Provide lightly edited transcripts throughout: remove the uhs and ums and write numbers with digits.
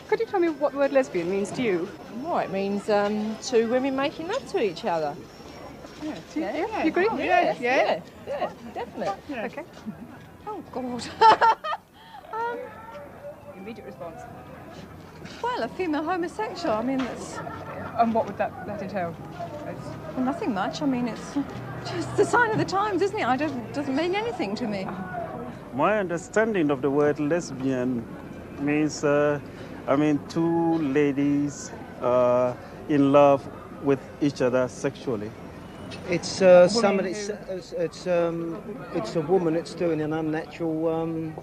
Could you tell me what the word lesbian means to you? Well, it means two women making love to each other. Yeah. You agree? Yeah, definitely. Yeah. Okay. Oh, God. Immediate response. Well, a female homosexual, I mean, that's... And what would that entail? Well, nothing much. I mean, it's just the sign of the times, isn't it? It doesn't mean anything to me. My understanding of the word lesbian means, two ladies in love with each other sexually. It's somebody. It's a woman that's doing an unnatural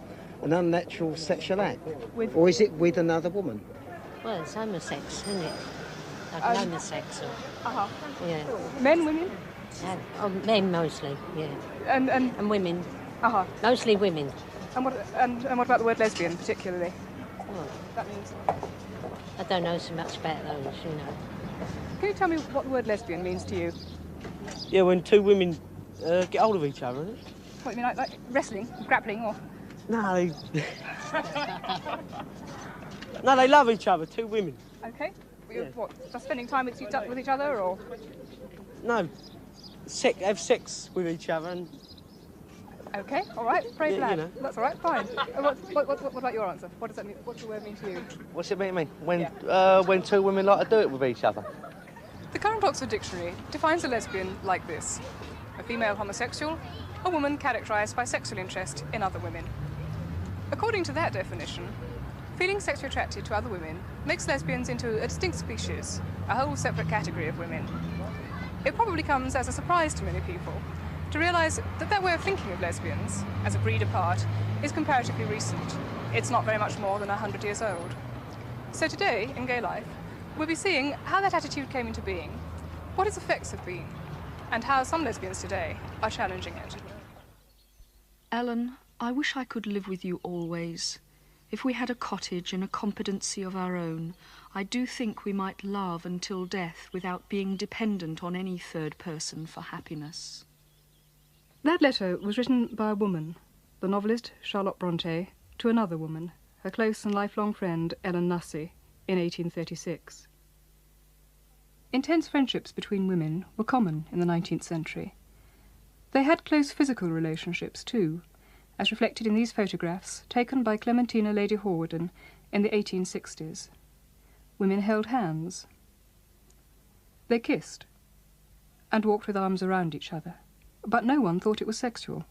sexual act, or is it with another woman? Well, it's homosex, isn't it? Like homosexual. Yeah. Men, women? Men mostly, yeah. And women. Mostly women. And what about the word lesbian particularly? Well, That means. I don't know so much about those, you know. Can you tell me what the word lesbian means to you? Yeah, when two women get hold of each other, isn't it? What, you mean like wrestling, grappling, or? No, they love each other, two women. Okay. Yeah. What, just spending time with each other, or? No, have sex with each other and... Okay, all right, brave Yeah, lad. you know. That's all right, fine. What about your answer? What does that mean? What's the word mean to you? What's it mean? When two women like to do it with each other. The current Oxford Dictionary defines a lesbian like this: a female homosexual, a woman characterised by sexual interest in other women. According to that definition, feeling sexually attracted to other women makes lesbians into a distinct species, a whole separate category of women. It probably comes as a surprise to many people to realise that their way of thinking of lesbians, as a breed apart, is comparatively recent. It's not very much more than 100 years old. So today, in Gay Life, we'll be seeing how that attitude came into being, what its effects have been, and how some lesbians today are challenging it. Ellen, I wish I could live with you always. If we had a cottage and a competency of our own, I do think we might love until death without being dependent on any third person for happiness. That letter was written by a woman, the novelist Charlotte Brontë, to another woman, her close and lifelong friend Ellen Nussey, in 1836. Intense friendships between women were common in the 19th century. They had close physical relationships too, as reflected in these photographs taken by Clementina Lady Hawarden in the 1860s. Women held hands. They kissed and walked with arms around each other, but no one thought it was sexual.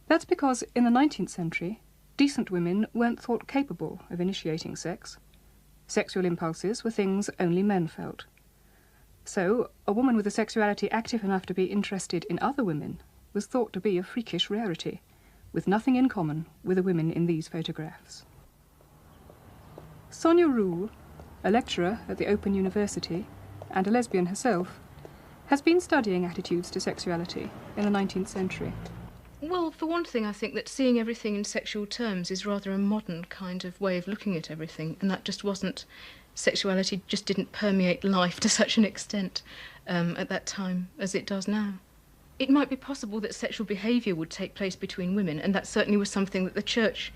That's because in the 19th century, decent women weren't thought capable of initiating sex. Sexual impulses were things only men felt. So, a woman with a sexuality active enough to be interested in other women was thought to be a freakish rarity, with nothing in common with the women in these photographs. Sonia Rule, a lecturer at the Open University and a lesbian herself, has been studying attitudes to sexuality in the 19th century. Well, for one thing, I think that seeing everything in sexual terms is rather a modern kind of way of looking at everything, and that just wasn't... Sexuality just didn't permeate life to such an extent at that time as it does now. It might be possible that sexual behaviour would take place between women, and that certainly was something that the Church,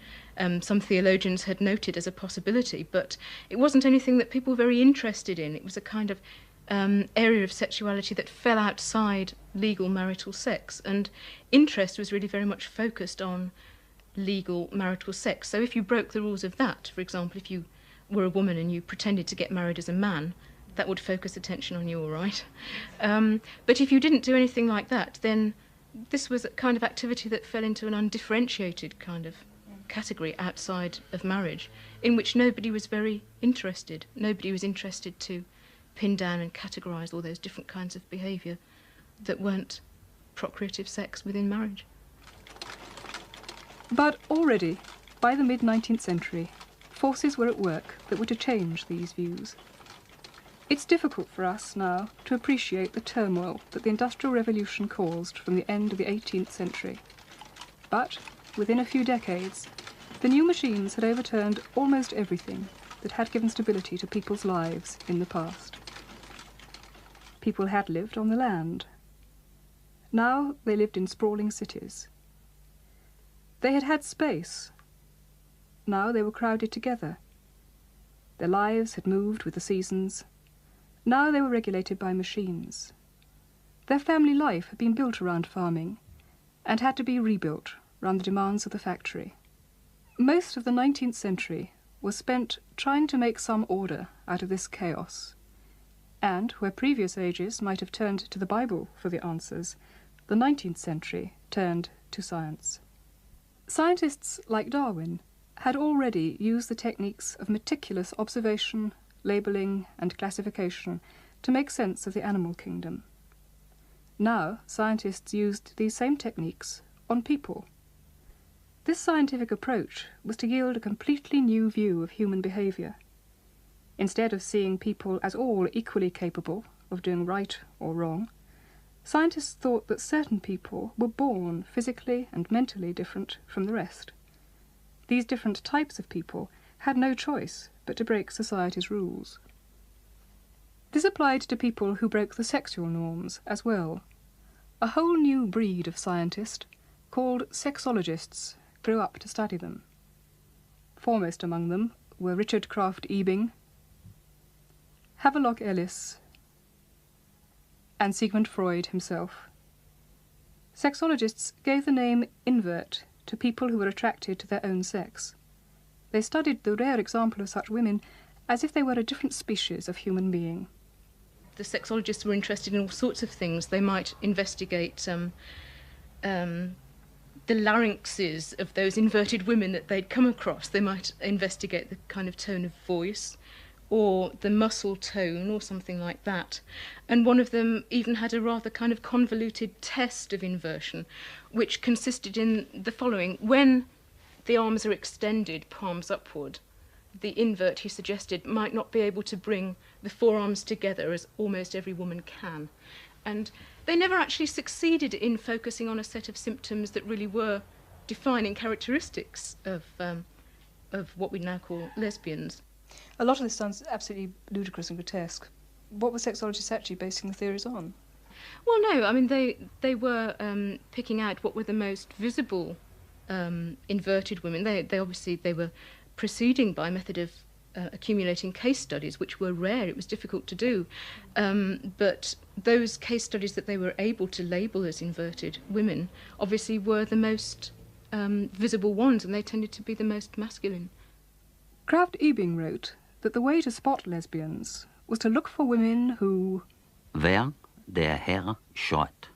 some theologians had noted as a possibility, but it wasn't anything that people were very interested in. It was a kind of area of sexuality that fell outside legal marital sex, and interest was really very much focused on legal marital sex. So if you broke the rules of that, for example, if you were a woman and you pretended to get married as a man, that would focus attention on you, all right. But if you didn't do anything like that, then this was a kind of activity that fell into an undifferentiated kind of category outside of marriage, in which nobody was very interested. Nobody was interested to pin down and categorise all those different kinds of behaviour that weren't procreative sex within marriage. But already, by the mid-19th century, forces were at work that were to change these views. It's difficult for us now to appreciate the turmoil that the Industrial Revolution caused from the end of the 18th century. But, within a few decades, the new machines had overturned almost everything that had given stability to people's lives in the past. People had lived on the land. Now they lived in sprawling cities. They had had space. Now they were crowded together. Their lives had moved with the seasons. Now they were regulated by machines. Their family life had been built around farming and had to be rebuilt around the demands of the factory. Most of the 19th century was spent trying to make some order out of this chaos. And where previous ages might have turned to the Bible for the answers, the 19th century turned to science. Scientists like Darwin had already used the techniques of meticulous observation, labelling and classification to make sense of the animal kingdom. Now scientists used these same techniques on people. This scientific approach was to yield a completely new view of human behaviour. Instead of seeing people as all equally capable of doing right or wrong, scientists thought that certain people were born physically and mentally different from the rest. These different types of people had no choice but to break society's rules. This applied to people who broke the sexual norms as well. A whole new breed of scientist, called sexologists, grew up to study them. Foremost among them were Richard Kraft Ebing, Havelock Ellis, and Sigmund Freud himself. Sexologists gave the name invert to people who were attracted to their own sex. They studied the rare example of such women as if they were a different species of human being. The sexologists were interested in all sorts of things. They might investigate the larynxes of those inverted women that they'd come across. They might investigate the kind of tone of voice or the muscle tone or something like that. And one of them even had a rather kind of convoluted test of inversion, which consisted in the following. When the arms are extended, palms upward, the invert, he suggested, might not be able to bring the forearms together as almost every woman can. And they never actually succeeded in focusing on a set of symptoms that really were defining characteristics of what we now call lesbians. A lot of this sounds absolutely ludicrous and grotesque. What were sexologists actually basing the theories on? Well, no, I mean, they were picking out what were the most visible inverted women. They obviously were proceeding by a method of accumulating case studies, which were rare. It was difficult to do. But those case studies that they were able to label as inverted women obviously were the most visible ones, and they tended to be the most masculine. Kraft Ebing wrote that the way to spot lesbians was to look for women who wear their hair short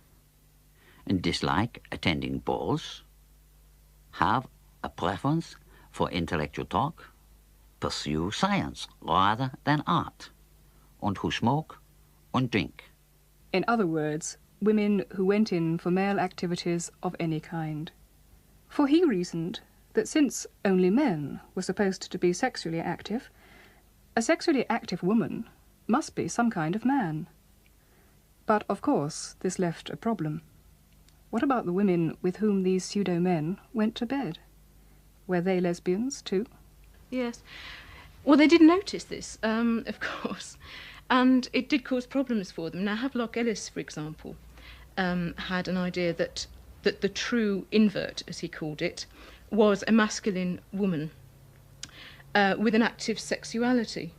and dislike attending balls, have a preference for intellectual talk, pursue science rather than art, and who smoke and drink. In other words, women who went in for male activities of any kind. For he reasoned that since only men were supposed to be sexually active, a sexually active woman must be some kind of man. But of course this left a problem. What about the women with whom these pseudo-men went to bed? Were they lesbians too? Yes. Well, they did notice this, of course, and it did cause problems for them. Now, Havelock Ellis, for example, had an idea that the true invert, as he called it, was a masculine woman with an active sexuality.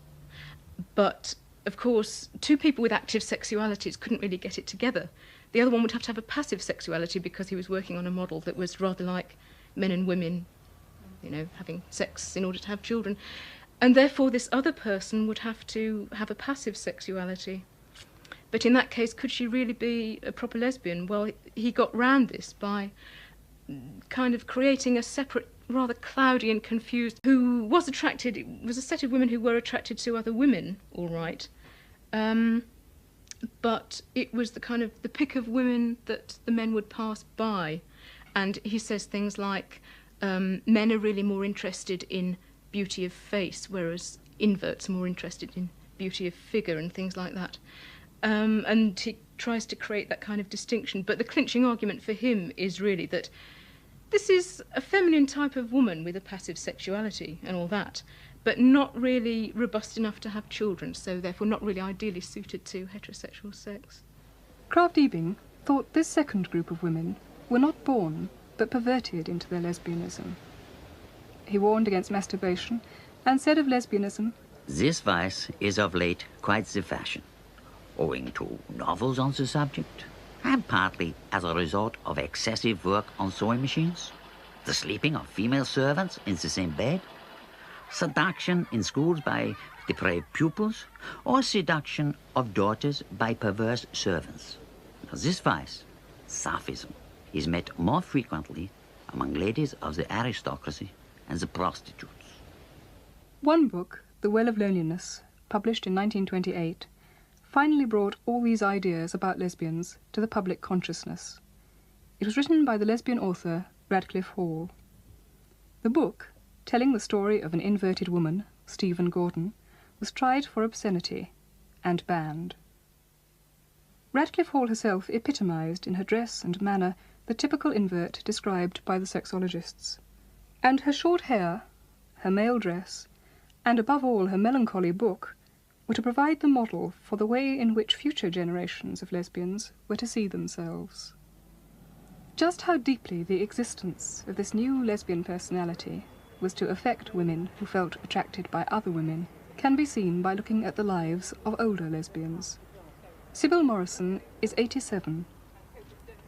But, of course, two people with active sexualities couldn't really get it together. The other one would have to have a passive sexuality because he was working on a model that was rather like men and women, you know, having sex in order to have children. And therefore this other person would have to have a passive sexuality. But in that case, could she really be a proper lesbian? Well, he got round this by kind of creating a separate, rather cloudy and confused, who was attracted, it was a set of women who were attracted to other women, all right. But it was the kind of the pick of women that the men would pass by. And he says things like, Men are really more interested in beauty of face, whereas inverts are more interested in beauty of figure and things like that. And he tries to create that kind of distinction. But the clinching argument for him is really that this is a feminine type of woman with a passive sexuality and all that, but not really robust enough to have children, so therefore not really ideally suited to heterosexual sex. Kraft-Ebing thought this second group of women were not born, but perverted into their lesbianism. He warned against masturbation and said of lesbianism, "This vice is of late quite the fashion, owing to novels on the subject, and partly as a result of excessive work on sewing machines, the sleeping of female servants in the same bed, seduction in schools by depraved pupils, or seduction of daughters by perverse servants. This vice, Sapphism, is met more frequently among ladies of the aristocracy and the prostitutes." One book, The Well of Loneliness, published in 1928, finally brought all these ideas about lesbians to the public consciousness. It was written by the lesbian author Radcliffe Hall. The book, telling the story of an inverted woman, Stephen Gordon, was tried for obscenity and banned. Radcliffe Hall herself epitomised in her dress and manner the typical invert described by the sexologists. And her short hair, her male dress, and above all her melancholy book, were to provide the model for the way in which future generations of lesbians were to see themselves. Just how deeply the existence of this new lesbian personality was to affect women who felt attracted by other women can be seen by looking at the lives of older lesbians. Sybil Morrison is 87.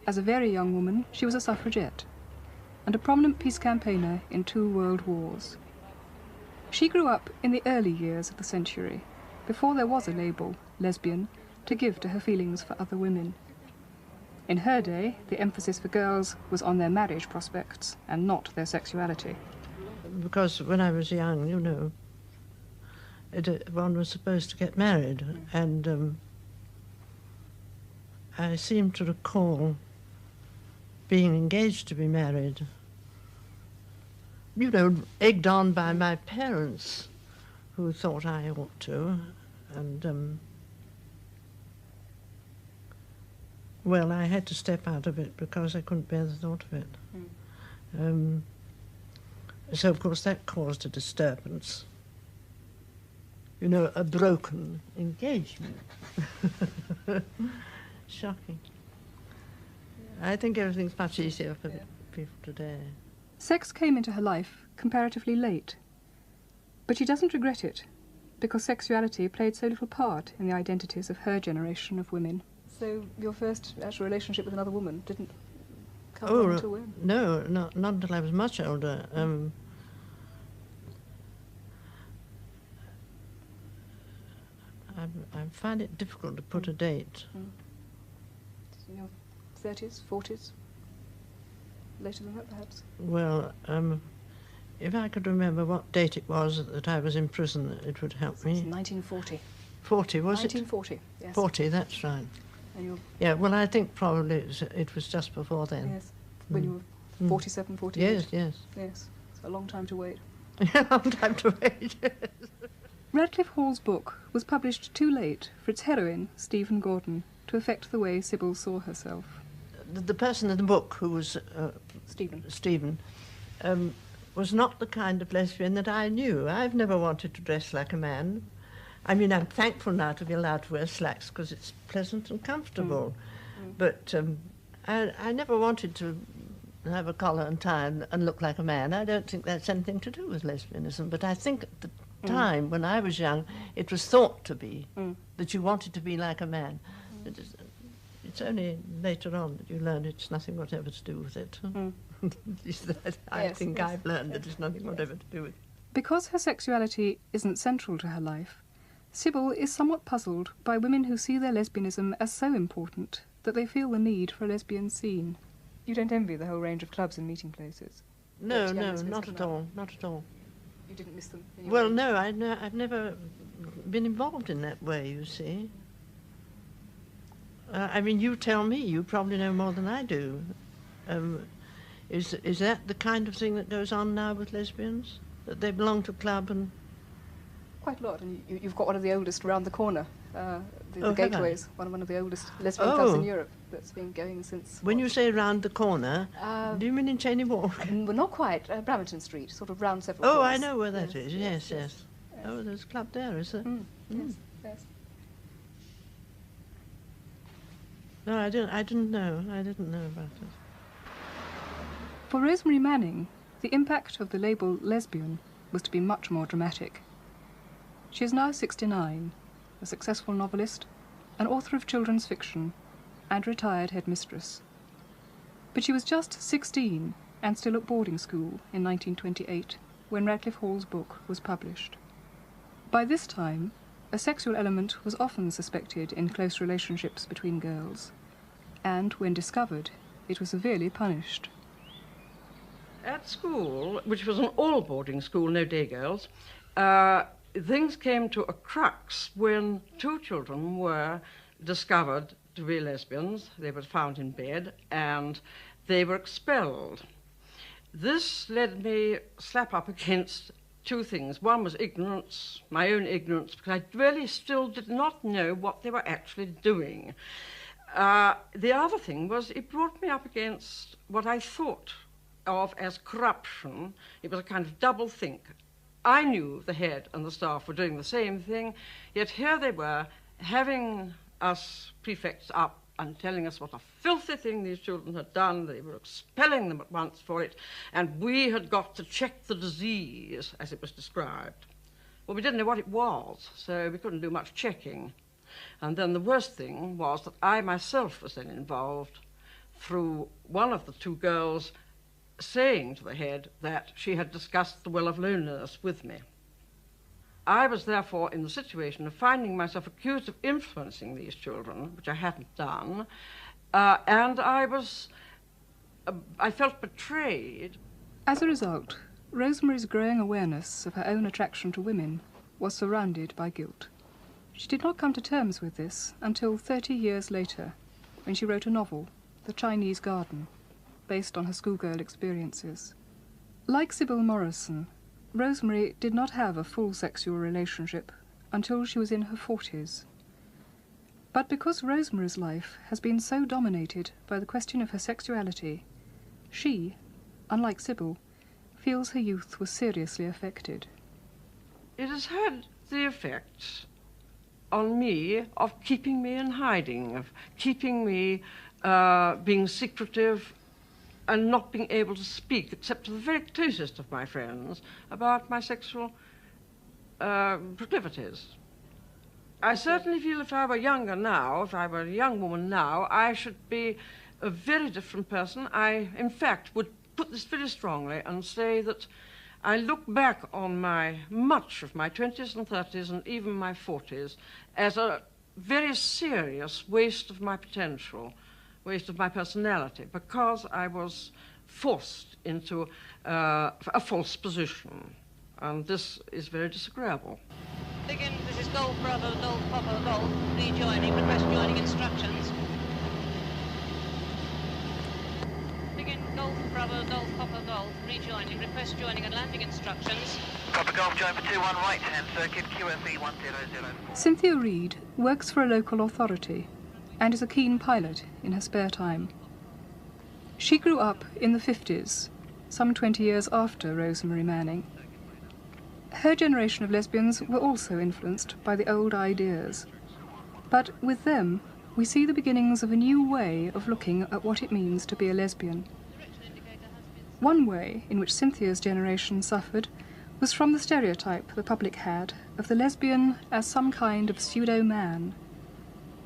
As a very young woman, she was a suffragette and a prominent peace campaigner in 2 world wars. She grew up in the early years of the century, before there was a label, lesbian, to give to her feelings for other women. In her day, the emphasis for girls was on their marriage prospects and not their sexuality. Because when I was young, you know, one was supposed to get married, and I seem to recall being engaged to be married, you know, egged on by my parents, who thought I ought to, and well, I had to step out of it because I couldn't bear the thought of it. So of course that caused a disturbance, you know, a broken engagement. Shocking. I think everything's much easier for people today. Sex came into her life comparatively late, but she doesn't regret it, because sexuality played so little part in the identities of her generation of women. So your first actual relationship with another woman didn't come along until when? No, not until I was much older. I find it difficult to put a date. In your 30s, 40s? Later than that, perhaps? Well, if I could remember what date it was that I was in prison, it would help me. 1940. 40, was 1940, yes. 40, that's right. And yeah, well, I think probably it was just before then. Yes, when you were 47, 48. Yes, yes. Yes, it's a long time to wait. A long time to wait, yes. Radcliffe Hall's book was published too late for its heroine, Stephen Gordon, to affect the way Sybil saw herself. The person in the book, who was Stephen, was not the kind of lesbian that I knew. I've never wanted to dress like a man. I mean, I'm thankful now to be allowed to wear slacks because it's pleasant and comfortable. But I never wanted to have a collar and tie and look like a man. I don't think that's anything to do with lesbianism. But I think at the time, when I was young, it was thought to be that you wanted to be like a man. It's only later on that you learn it's nothing whatever to do with it. I think I've learned that it's nothing whatever to do with it. Because her sexuality isn't central to her life, Sybil is somewhat puzzled by women who see their lesbianism as so important that they feel the need for a lesbian scene. You don't envy the whole range of clubs and meeting places? No, not at all, not at all. You didn't miss them? Well, no, I've never been involved in that way, you see. I mean, you tell me, you probably know more than I do. Is that the kind of thing that goes on now with lesbians? That they belong to a club and... Quite a lot, and you've got one of the oldest around the corner. The Gateways, one of the oldest lesbian clubs in Europe that's been going since... When you say round the corner, do you mean in Cheney Walk? Well, not quite. Bramerton Street, sort of round several corners. corners. I know where that is. Yes. Oh, there's a club there, is there? Yes. No, I didn't know. I didn't know about it. For Rosemary Manning, the impact of the label lesbian was to be much more dramatic. She is now 69, a successful novelist, an author of children's fiction, and retired headmistress. But she was just 16 and still at boarding school in 1928 when Radcliffe Hall's book was published. By this time, a sexual element was often suspected in close relationships between girls, and when discovered, it was severely punished. At school, which was an all-boarding school, no day girls, things came to a crux when 2 children were discovered to be lesbians. They were found in bed, and they were expelled. This led me slap up against 2 things. One was ignorance, my own ignorance, because I really still did not know what they were actually doing. The other thing was it brought me up against what I thought of as corruption. It was a kind of double think. I knew the head and the staff were doing the same thing, yet here they were having us prefects up and telling us what a filthy thing these children had done. They were expelling them at once for it, and we had got to check the disease, as it was described. Well, we didn't know what it was, so we couldn't do much checking. And then the worst thing was that I myself was then involved through one of the 2 girls saying to the head that she had discussed the will of loneliness with me. I was therefore in the situation of finding myself accused of influencing these children, which I hadn't done, and I felt betrayed. As a result, Rosemary's growing awareness of her own attraction to women was surrounded by guilt. She did not come to terms with this until 30 years later, when she wrote a novel, The Chinese Garden, based on her schoolgirl experiences. Like Sybil Morrison, Rosemary did not have a full sexual relationship until she was in her 40s. But because Rosemary's life has been so dominated by the question of her sexuality, she, unlike Sybil, feels her youth was seriously affected. It has had the effect on me of keeping me in hiding, of keeping me being secretive and not being able to speak, except to the very closest of my friends, about my sexual proclivities. I certainly feel if I were younger now, if I were a young woman now, I should be a very different person. I, in fact, would put this very strongly and say that I look back on much of my 20s and 30s and even my 40s as a very serious waste of my potential, waste of my personality, because I was forced into a false position. And this is very disagreeable. Begin, this is Golf Bravo, Golf Papa, Golf, rejoining, request joining instructions. Begin, Golf Bravo, Golf Papa, Golf, rejoining, request joining and landing instructions. Papa Golf, join for 21 right-hand circuit, QFE 1004. Cynthia Reed works for a local authority and is a keen pilot in her spare time. She grew up in the 50s, some 20 years after Rosemary Manning. Her generation of lesbians were also influenced by the old ideas. But with them, we see the beginnings of a new way of looking at what it means to be a lesbian. One way in which Cynthia's generation suffered was from the stereotype the public had of the lesbian as some kind of pseudo-man.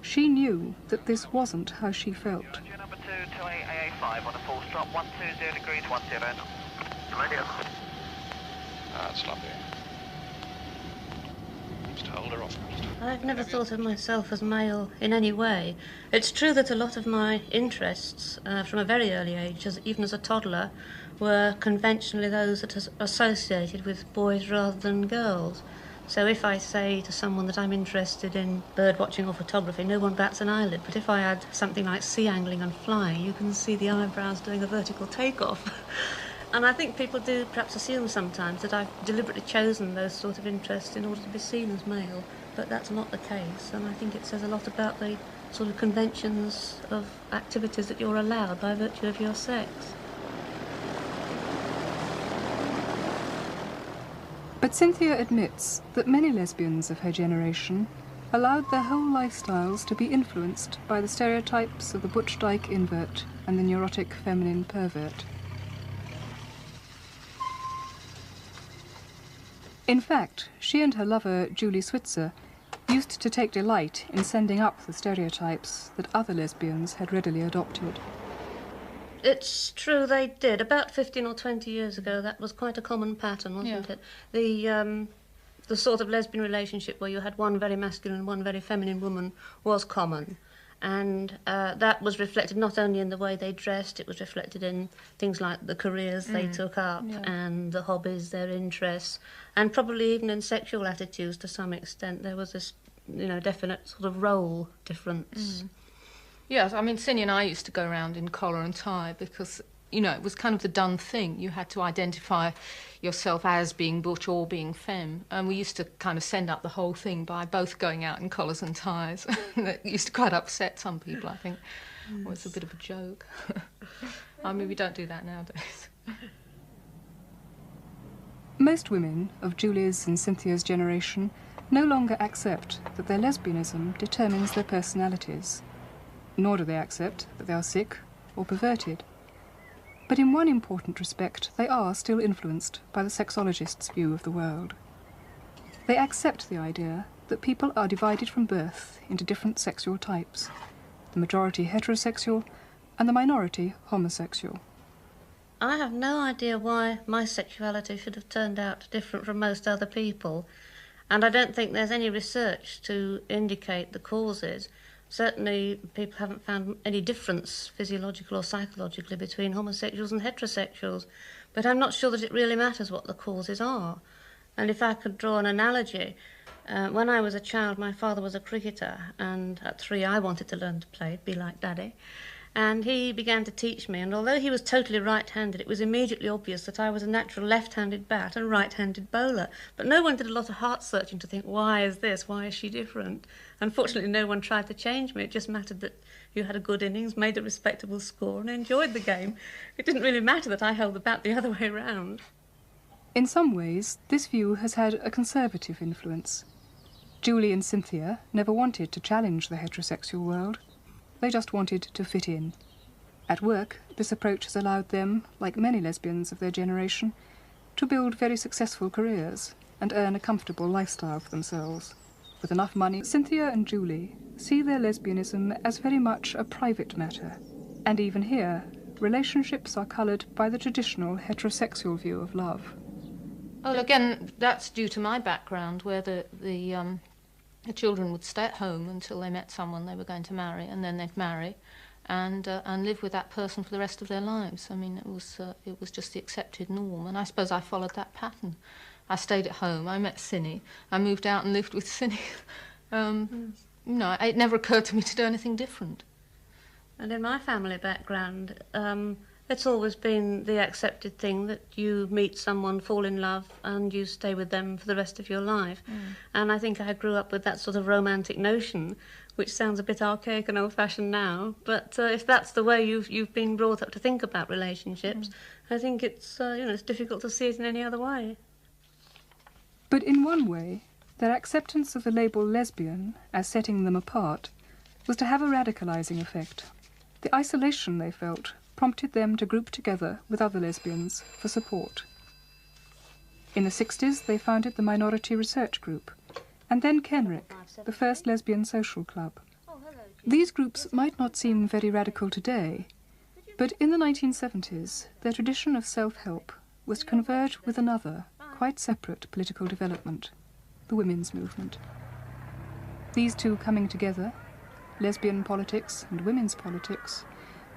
She knew that this wasn't how she felt. Number 2 to AA5 on a full stop, 120 degrees 10. Radio. That's lovely. Just hold her off. I've never thought of myself as male in any way. It's true that a lot of my interests from a very early age, even as a toddler, were conventionally those that are associated with boys rather than girls. So if I say to someone that I'm interested in bird watching or photography, no one bats an eyelid. But if I add something like sea angling and flying, you can see the eyebrows doing a vertical takeoff. And I think people do perhaps assume sometimes that I've deliberately chosen those sort of interests in order to be seen as male, but that's not the case. And I think it says a lot about the sort of conventions of activities that you're allowed by virtue of your sex. But Cynthia admits that many lesbians of her generation allowed their whole lifestyles to be influenced by the stereotypes of the butch dyke invert and the neurotic feminine pervert. In fact, she and her lover, Julie Switzer, used to take delight in sending up the stereotypes that other lesbians had readily adopted. It's true they did. About 15 or 20 years ago, that was quite a common pattern, wasn't it? The sort of lesbian relationship where you had one very masculine and one very feminine woman was common. And that was reflected not only in the way they dressed, it was reflected in things like the careers they took up and the hobbies, their interests, and probably even in sexual attitudes to some extent. There was this, definite sort of role difference. Yes, I mean, Cindy and I used to go around in collar and tie because, it was kind of the done thing. You had to identify yourself as being butch or being femme. And we used to kind of send up the whole thing by both going out in collars and ties. That used to quite upset some people, I think. Yes. Well, it's a bit of a joke. I mean, we don't do that nowadays. Most women of Julie's and Cynthia's generation no longer accept that their lesbianism determines their personalities, nor do they accept that they are sick or perverted. But in one important respect, they are still influenced by the sexologist's view of the world. They accept the idea that people are divided from birth into different sexual types, the majority heterosexual and the minority homosexual. I have no idea why my sexuality should have turned out different from most other people, and I don't think there's any research to indicate the causes. Certainly, people haven't found any difference, physiological or psychologically, between homosexuals and heterosexuals. But I'm not sure that it really matters what the causes are. And if I could draw an analogy, when I was a child, my father was a cricketer, and at 3 I wanted to learn to play, be like Daddy. And he began to teach me, and although he was totally right-handed, it was immediately obvious that I was a natural left-handed bat and right-handed bowler. But no one did a lot of heart-searching to think, why is this, why is she different? Unfortunately, no one tried to change me. It just mattered that you had a good innings, made a respectable score, and enjoyed the game. It didn't really matter that I held the bat the other way round. In some ways, this view has had a conservative influence. Julie and Cynthia never wanted to challenge the heterosexual world. They just wanted to fit in. At work, this approach has allowed them, like many lesbians of their generation, to build very successful careers and earn a comfortable lifestyle for themselves. With enough money, Cynthia and Julie see their lesbianism as very much a private matter. And even here, relationships are coloured by the traditional heterosexual view of love. Well, again, that's due to my background, where the children would stay at home until they met someone they were going to marry, and then they'd marry and live with that person for the rest of their lives. I mean, it was just the accepted norm, and I suppose I followed that pattern. I stayed at home, I met Cindy, I moved out and lived with Cindy. It never occurred to me to do anything different. And in my family background, it's always been the accepted thing that you meet someone, fall in love, and you stay with them for the rest of your life. And I think I grew up with that sort of romantic notion, which sounds a bit archaic and old-fashioned now. But if that's the way you've been brought up to think about relationships, I think it's it's difficult to see it in any other way. But in one way, their acceptance of the label lesbian as setting them apart was to have a radicalising effect. The isolation they felt prompted them to group together with other lesbians for support. In the 60s, they founded the Minority Research Group, and then Kenrick, the first lesbian social club. These groups might not seem very radical today, but in the 1970s, their tradition of self-help was to converge with another, quite separate political development, the women's movement. These two coming together, lesbian politics and women's politics,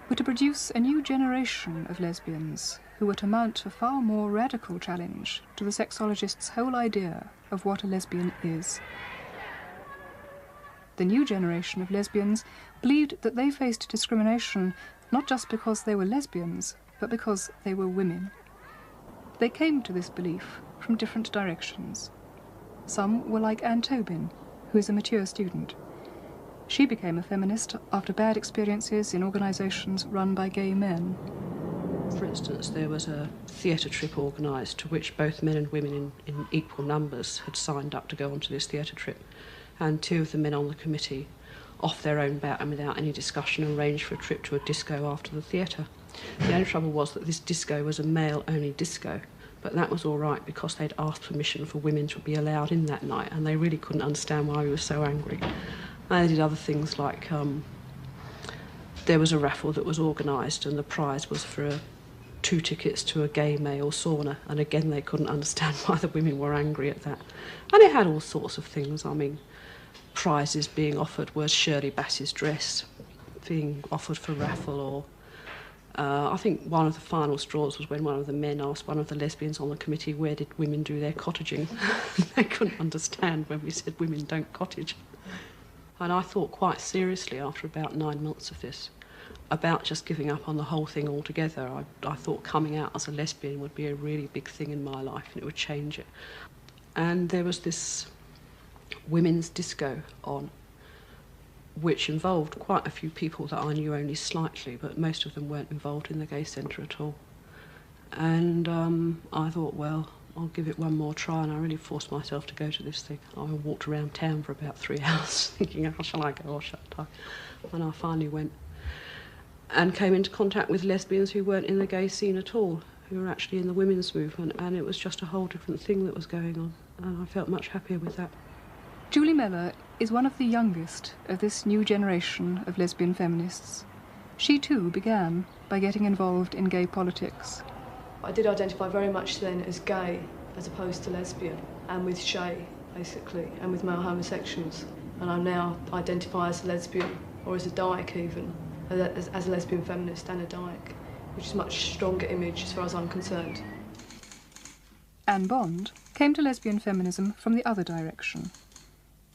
were to produce a new generation of lesbians who were to mount a far more radical challenge to the sexologist's whole idea of what a lesbian is. The new generation of lesbians believed that they faced discrimination not just because they were lesbians, but because they were women. They came to this belief from different directions. Some were like Anne Tobin, who is a mature student. She became a feminist after bad experiences in organisations run by gay men. For instance, there was a theatre trip organised to which both men and women in equal numbers had signed up to go onto this theatre trip. And two of the men on the committee, off their own bat and without any discussion, arranged for a trip to a disco after the theatre. The only trouble was that this disco was a male-only disco, but that was all right because they'd asked permission for women to be allowed in that night, and they really couldn't understand why we were so angry. And they did other things like there was a raffle that was organised, and the prize was for 2 tickets to a gay male sauna, and again they couldn't understand why the women were angry at that. And it had all sorts of things. I mean, prizes being offered was Shirley Bassey's dress being offered for raffle, or I think one of the final straws was when one of the men asked one of the lesbians on the committee, where did women do their cottaging? They couldn't understand when we said women don't cottage. And I thought quite seriously after about 9 months of this about just giving up on the whole thing altogether. I thought coming out as a lesbian would be a really big thing in my life and it would change it. And there was this women's disco on, which involved quite a few people that I knew only slightly, but most of them weren't involved in the gay centre at all. And I thought, well, I'll give it one more try, and I really forced myself to go to this thing. I walked around town for about 3 hours thinking, oh, shall I go or shall I? And I finally went and came into contact with lesbians who weren't in the gay scene at all, who were actually in the women's movement, and it was just a whole different thing that was going on, and I felt much happier with that. Julie Mellor is one of the youngest of this new generation of lesbian feminists. She too began by getting involved in gay politics. I did identify very much then as gay as opposed to lesbian, and with shay, basically, and with male homosexuals. And I now identify as a lesbian, or as a dyke even, as a lesbian feminist and a dyke, which is a much stronger image as far as I'm concerned. Anne Bond came to lesbian feminism from the other direction.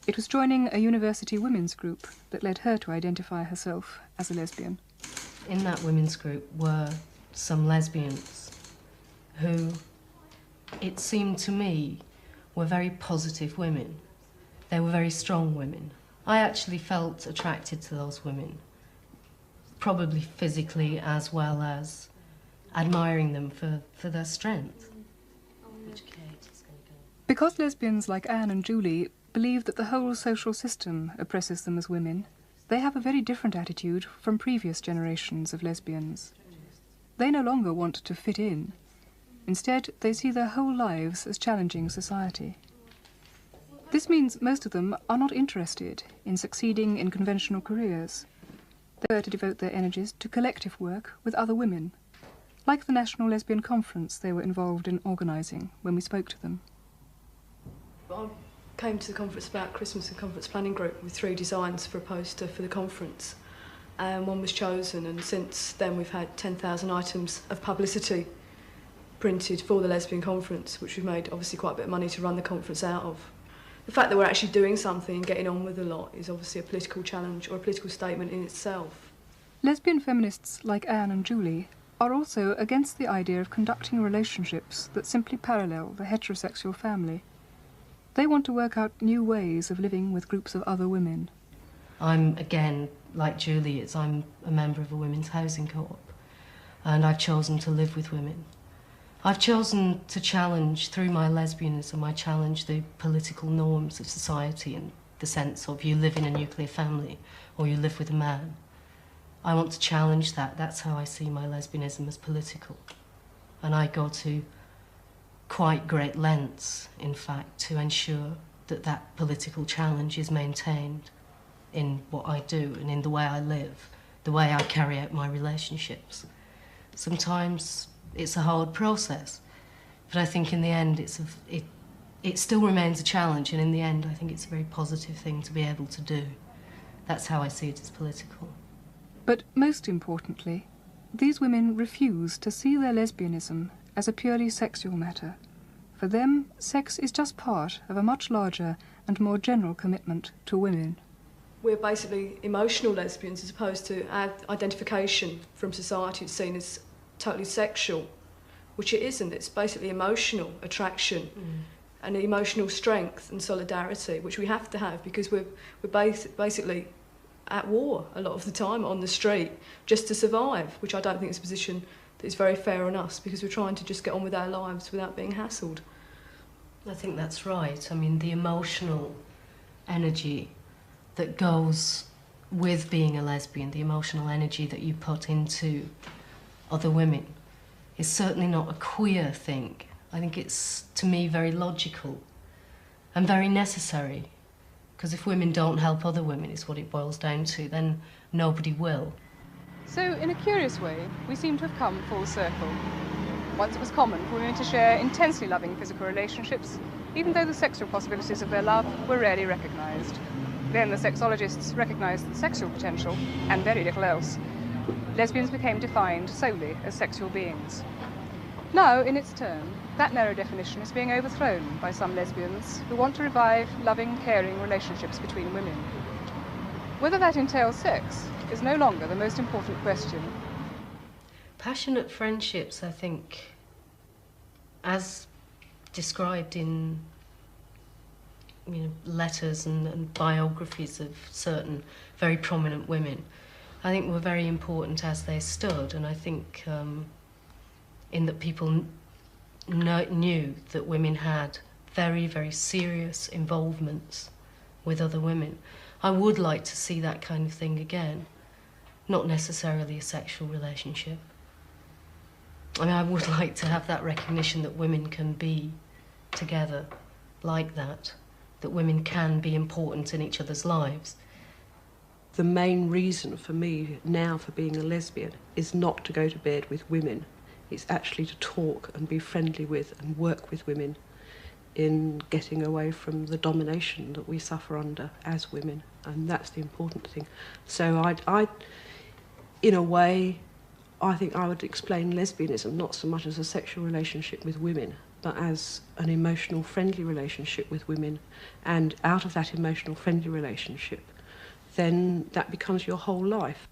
It was joining a university women's group that led her to identify herself as a lesbian. In that women's group were some lesbians who, it seemed to me, were very positive women. They were very strong women. I actually felt attracted to those women, probably physically as well as admiring them for their strength. Because lesbians like Anne and Julie believe that the whole social system oppresses them as women, they have a very different attitude from previous generations of lesbians. They no longer want to fit in. Instead, they see their whole lives as challenging society. This means most of them are not interested in succeeding in conventional careers. They are to devote their energies to collective work with other women, like the National Lesbian Conference they were involved in organising when we spoke to them. I came to the conference about Christmas and conference planning group with 3 designs for a poster for the conference, and one was chosen, and since then we've had 10,000 items of publicity printed for the lesbian conference, which we've made obviously quite a bit of money to run the conference out of. The fact that we're actually doing something and getting on with a lot is obviously a political challenge or a political statement in itself. Lesbian feminists like Anne and Julie are also against the idea of conducting relationships that simply parallel the heterosexual family. They want to work out new ways of living with groups of other women. I'm, again, like Julie, I'm a member of a women's housing co-op, and I've chosen to live with women. I've chosen to challenge, through my lesbianism, I challenge the political norms of society in the sense of you live in a nuclear family or you live with a man. I want to challenge that. That's how I see my lesbianism as political. And I go to quite great lengths, in fact, to ensure that that political challenge is maintained in what I do and in the way I live, the way I carry out my relationships. Sometimes it's a hard process, but I think in the end it still remains a challenge, and in the end I think it's a very positive thing to be able to do. That's how I see it as political. But most importantly, these women refuse to see their lesbianism as a purely sexual matter. For them, sex is just part of a much larger and more general commitment to women. We're basically emotional lesbians as opposed to our identification from society is seen as totally sexual, which it isn't. It's basically emotional attraction and emotional strength and solidarity, which we have to have because we're basically at war a lot of the time on the street just to survive, which I don't think is a position that is very fair on us because we're trying to just get on with our lives without being hassled. I think that's right. I mean, the emotional energy that goes with being a lesbian, the emotional energy that you put into other women, is certainly not a queer thing. I think it's, to me, very logical and very necessary. Because if women don't help other women, is what it boils down to, then nobody will. So, in a curious way, we seem to have come full circle. Once it was common for women to share intensely loving physical relationships, even though the sexual possibilities of their love were rarely recognised. Then the sexologists recognised the sexual potential, and very little else. Lesbians became defined solely as sexual beings. Now, in its turn, that narrow definition is being overthrown by some lesbians who want to revive loving, caring relationships between women. Whether that entails sex is no longer the most important question. Passionate friendships, I think, as described in letters and biographies of certain very prominent women, I think were very important as they stood, and I think in that people knew that women had very, very serious involvements with other women. I would like to see that kind of thing again, not necessarily a sexual relationship. I mean, I would like to have that recognition that women can be together like that women can be important in each other's lives. The main reason for me now for being a lesbian is not to go to bed with women. It's actually to talk and be friendly with and work with women in getting away from the domination that we suffer under as women, and that's the important thing. So I in a way, I think I would explain lesbianism not so much as a sexual relationship with women, but as an emotional, friendly relationship with women, and out of that emotional, friendly relationship, then that becomes your whole life.